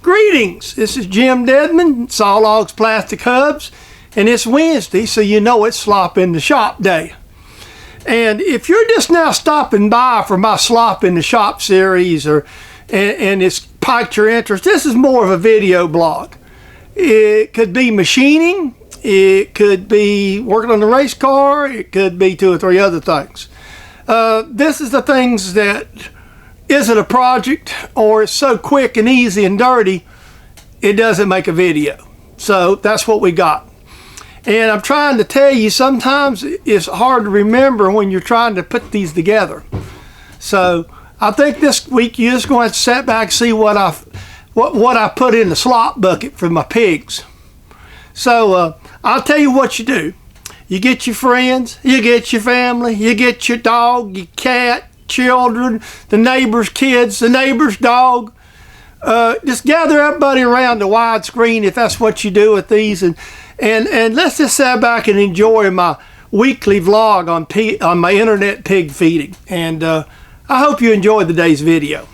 Greetings, this is Jim Dedman, Sawlogs Plastic Hubs, and it's Wednesday, so you know it's Slop in the Shop day. And if you're just now stopping by for my Slop in the Shop series and it's piqued your interest, this is more of a video blog. It could be machining, it could be working on the race car, it could be 2 or 3 other things. This is the things that isn't a project, or it's so quick and easy and dirty it doesn't make a video. So that's what we got. And I'm trying to tell you, sometimes it's hard to remember when you're trying to put these together. So I think this week you're just going to have to sit back and see what I put in the slop bucket for my pigs. So I'll tell you what you do. You get your friends, you get your family, you get your dog, your cat, children, the neighbor's kids, the neighbor's dog. Just gather everybody around the widescreen if that's what you do with these, and let's just sit back and enjoy my weekly vlog on my internet pig feeding. And I hope you enjoyed today's video.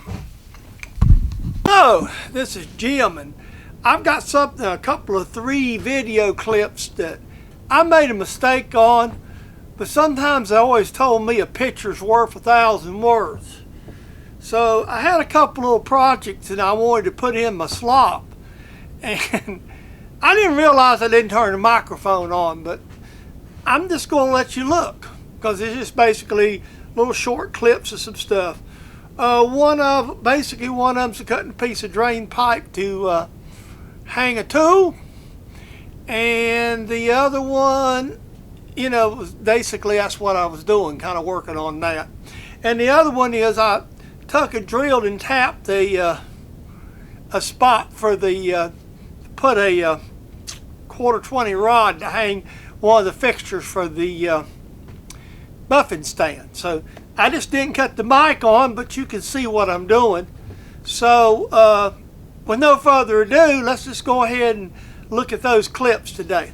So this is Jim, and I've got a couple of 3 video clips that I made a mistake on. But sometimes they always told me a picture's worth 1,000 words. So I had a couple little projects that I wanted to put in my slop. And I didn't realize I didn't turn the microphone on, but I'm just going to let you look, because it's just basically little short clips of some stuff. One of them's cutting a piece of drain pipe to hang a tool. And the other one, you know, basically that's what I was doing, kind of working on that. And the other one is I took and drilled and tapped a spot for the put a 1/4-20 rod to hang one of the fixtures for the muffin stand. So I just didn't cut the mic on, but you can see what I'm doing. So with no further ado, let's just go ahead and look at those clips today.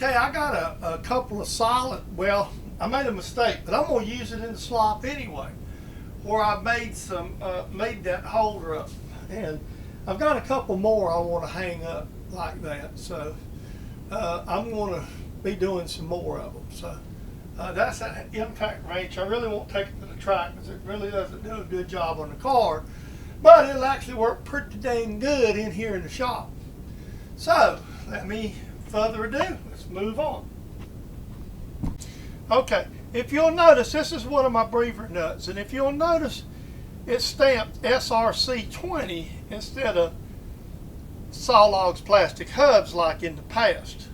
Okay, I got a couple of solid, well, I made a mistake, but I'm going to use it in the slop anyway, where I made made that holder up. And I've got a couple more I want to hang up like that. So I'm going to be doing some more of them. So that's that impact wrench. I really won't take it to the track because it really doesn't do a good job on the car, but it'll actually work pretty dang good in here in the shop. So let me, further ado, let's move on. Okay, if you'll notice, this is one of my breather nuts, and if you'll notice, it's stamped SRC20 instead of Sawlogs plastic hubs like in the past.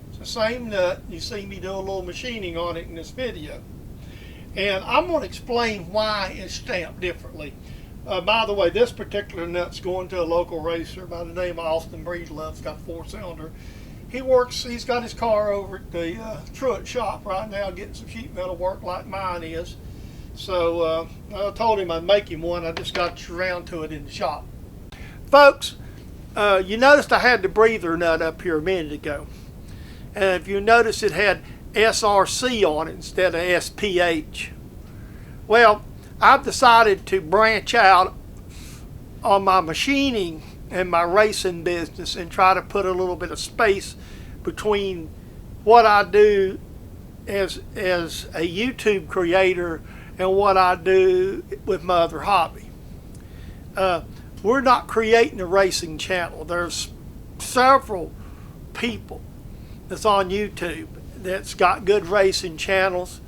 It's the same nut. You see me do a little machining on it in this video. And I'm going to explain why it's stamped differently. By the way, this particular nut's going to a local racer by the name of Austin Breedlove's got a 4-cylinder. He's got his car over at the Truett shop right now getting some sheet metal work like mine is. So I told him I'd make him one. I just got around to it in the shop. Folks, you noticed I had the breather nut up here a minute ago. And if you notice, it had SRC on it instead of SPH. Well, I've decided to branch out on my machining and my racing business and try to put a little bit of space between what I do as a YouTube creator and what I do with my other hobby. We're not creating a racing channel. There's several people that's on YouTube that's got good racing channels.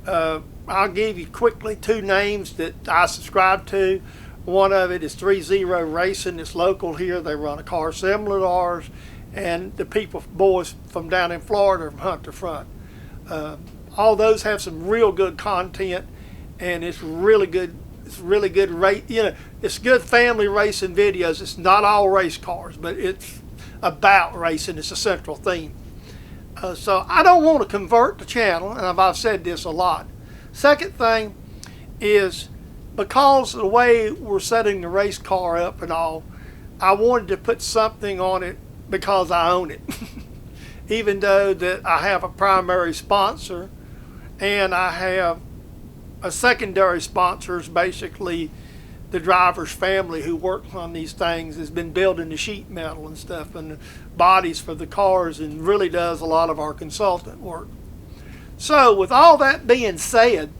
I'll give you quickly 2 names that I subscribe to. One of it is 30 Racing. It's local here. They run a car similar to ours, and the boys from down in Florida from Hunter Front. All those have some real good content, and it's really good. It's really good it's good family racing videos. It's not all race cars, but it's about racing. It's a central theme. So I don't want to convert the channel, and I've said this a lot. Second thing is, because of the way we're setting the race car up and all, I wanted to put something on it because I own it. Even though that I have a primary sponsor and I have a secondary sponsor, is basically the driver's family who works on these things, has been building the sheet metal and stuff and the bodies for the cars and really does a lot of our consultant work. So with all that being said,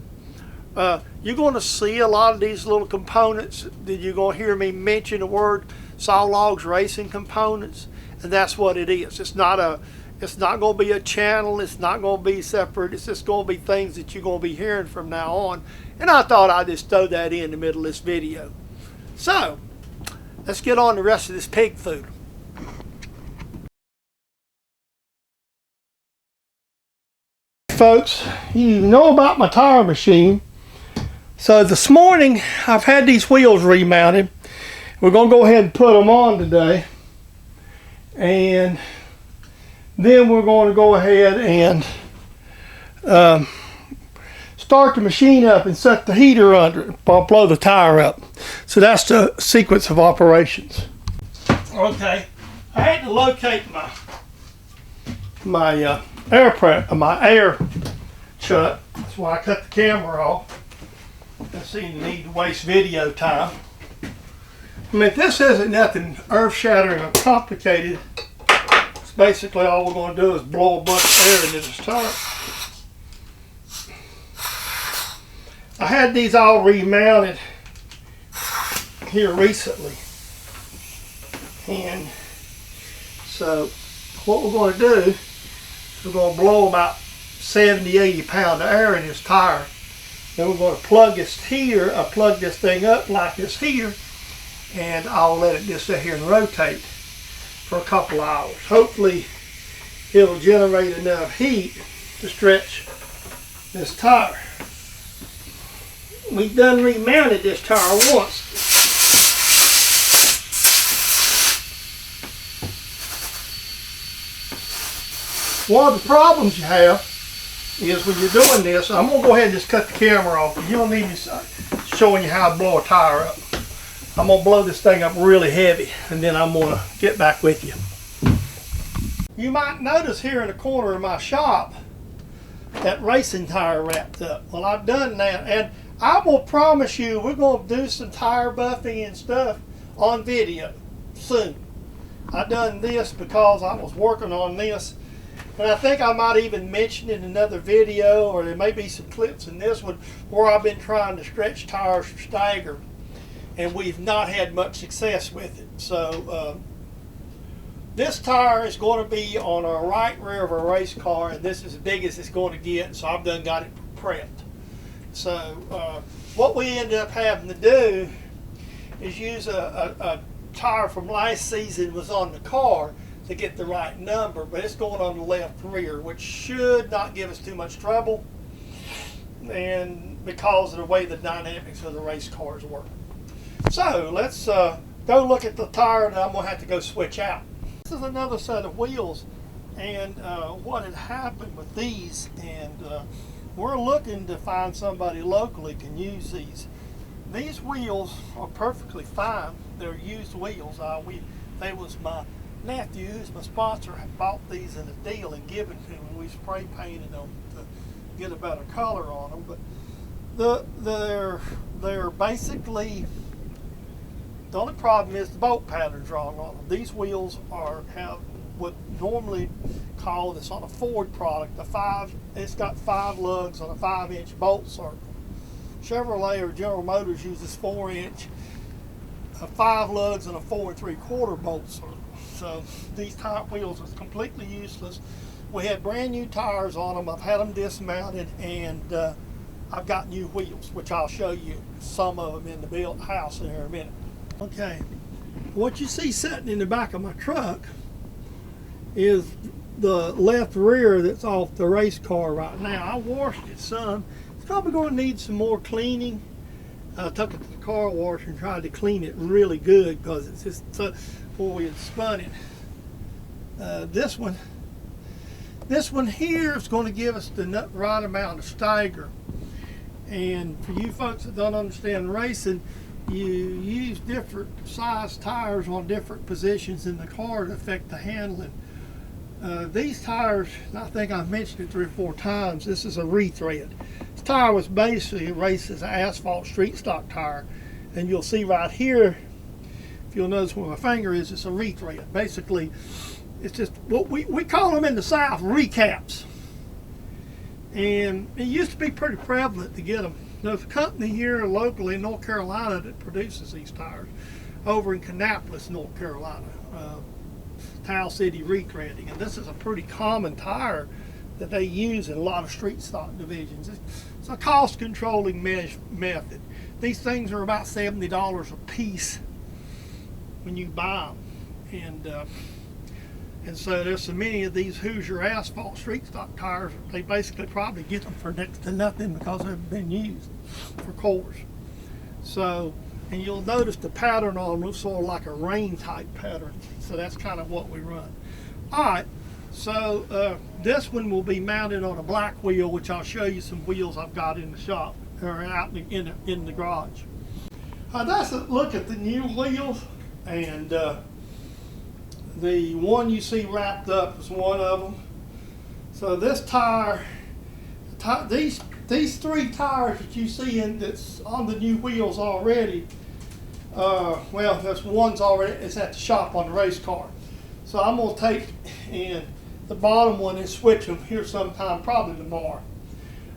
you're going to see a lot of these little components that you're going to hear me mention the word Sawlogs Racing Components, and that's what it is. It's not going to be a channel. It's not going to be separate. It's just going to be things that you're going to be hearing from now on. And I thought I'd just throw that in the middle of this video. So let's get on the rest of this pig food. Folks, you know about my tire machine. So this morning I've had these wheels remounted. We're going to go ahead and put them on today, and then we're going to go ahead and start the machine up and set the heater under it. I'll blow the tire up. So that's the sequence of operations. Okay, I had to locate my air shut. That's why I cut the camera off. I seem to need to waste video time. I mean, this isn't nothing earth-shattering or complicated. It's basically all we're going to do is blow a bunch of air into this tire. I had these all remounted here recently, and so what we're going to do is we're going to blow about 70-80 pounds of air in this tire. Then we're going to plug this thing up like this here, and I'll let it just sit here and rotate for a couple hours. Hopefully it'll generate enough heat to stretch this tire. We've done remounted this tire once. One of the problems you have is when you're doing this, I'm going to go ahead and just cut the camera off. You don't need me showing you how to blow a tire up. I'm going to blow this thing up really heavy, and then I'm going to get back with you. you might notice here in the corner of my shop that racing tire wrapped up. Well, I've done that, and I will promise you we're going to do some tire buffing and stuff on video soon. I done this because I was working on this, and I think I might even mention in another video, or there may be some clips in this one where I've been trying to stretch tires for stagger, and we've not had much success with it. So this tire is going to be on our right rear of a race car, and this is as big as it's going to get, so I've done got it prepped. So what we ended up having to do is use a tire from last season was on the car to get the right number, but it's going on the left rear, which should not give us too much trouble, and because of the way the dynamics of the race cars work. So let's go look at the tire that I'm going to have to go switch out. This is another set of wheels, and what had happened with these, and we're looking to find somebody locally can use these. These wheels are perfectly fine. They're used wheels. They was my nephew, who's my sponsor, had bought these in a deal and given to me. We spray painted them to get a better color on them, but they're basically, the only problem is the bolt pattern's wrong on them. These wheels have what normally called, it's on a Ford product, it's got 5 lugs on a 5-inch bolt circle. Chevrolet or General Motors uses 4-inch, 5 lugs and a 4 3/4 bolt circle. So these type wheels are completely useless. We had brand new tires on them. I've had them dismounted, and I've got new wheels, which I'll show you some of them in the built house in a minute. Okay, what you see sitting in the back of my truck is the left rear that's off the race car right now. I washed it some. It's probably going to need some more cleaning. I took it to the car wash and tried to clean it really good because it's just so, before we had spun it. This one here is going to give us the right amount of stagger. And for you folks that don't understand racing, you use different size tires on different positions in the car to affect the handling. These tires, I think I've mentioned it 3 or 4 times, this is a rethread. This tire was basically raced as an asphalt street stock tire, and you'll see right here, if you'll notice where my finger is, it's a rethread. Basically, it's just what we call them in the South recaps. And it used to be pretty prevalent to get them. There's a company here locally in North Carolina that produces these tires over in Kannapolis, North Carolina, Tile City Recreating, and this is a pretty common tire that they use in a lot of street stock divisions. It's a cost controlling method. These things are about $70 a piece when you buy them, and so there's so many of these Hoosier asphalt street stock tires, they basically probably get them for next to nothing because they've been used for cores. So, and you'll notice the pattern on them looks sort of like a rain type pattern. So that's kind of what we run. All right, so this one will be mounted on a black wheel, which I'll show you some wheels I've got in the shop or out in the garage. That's a look at the new wheels, and the one you see wrapped up is one of them. So this tire, these 3 tires that you see that's on the new wheels already, well, there's one's already, it's at the shop on the race car. So I'm going to take and the bottom one and switch them here sometime, probably tomorrow.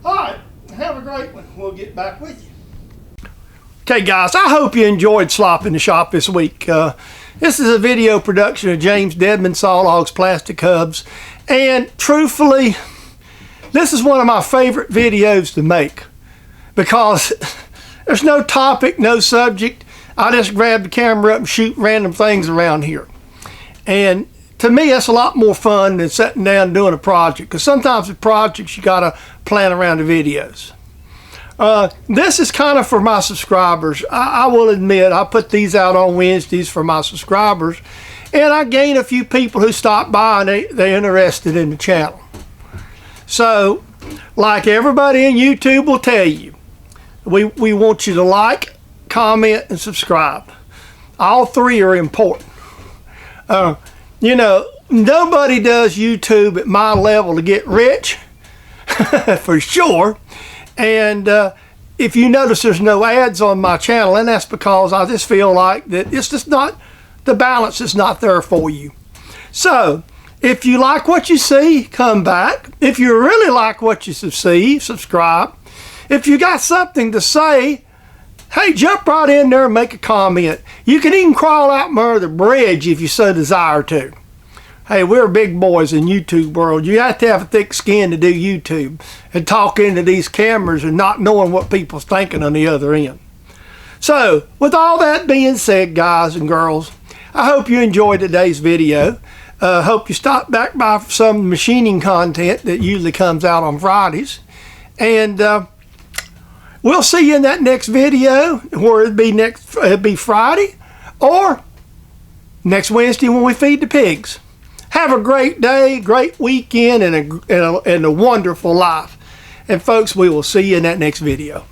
All right, have a great one. We'll get back with you. Okay guys, I hope you enjoyed Slop in the Shop this week. This is a video production of James Dedman, Sawlogs Plastic Hubs, and truthfully, this is one of my favorite videos to make because there's no topic, no subject. I just grab the camera up and shoot random things around here. And to me, that's a lot more fun than sitting down and doing a project, because sometimes with projects, you got to plan around the videos. This is kind of for my subscribers. I will admit, I put these out on Wednesdays for my subscribers, and I gain a few people who stop by and they're interested in the channel. So, like everybody in YouTube will tell you, we want you to like, comment, and subscribe. All 3 are important. You know, nobody does YouTube at my level to get rich, for sure. And if you notice there's no ads on my channel, and that's because I just feel like that it's just not, the balance is not there for you. So if you like what you see, come back. If you really like what you see, subscribe. If you got something to say, hey, jump right in there and make a comment. You can even crawl out under the bridge if you so desire to. Hey, we're big boys in YouTube world. You have to have a thick skin to do YouTube and talk into these cameras and not knowing what people's thinking on the other end. So, with all that being said, guys and girls, I hope you enjoyed today's video. Hope you stop back by for some machining content that usually comes out on Fridays. And we'll see you in that next video, where it'd be Friday or next Wednesday when we feed the pigs. Have a great day, great weekend, and a wonderful life. And folks, we will see you in that next video.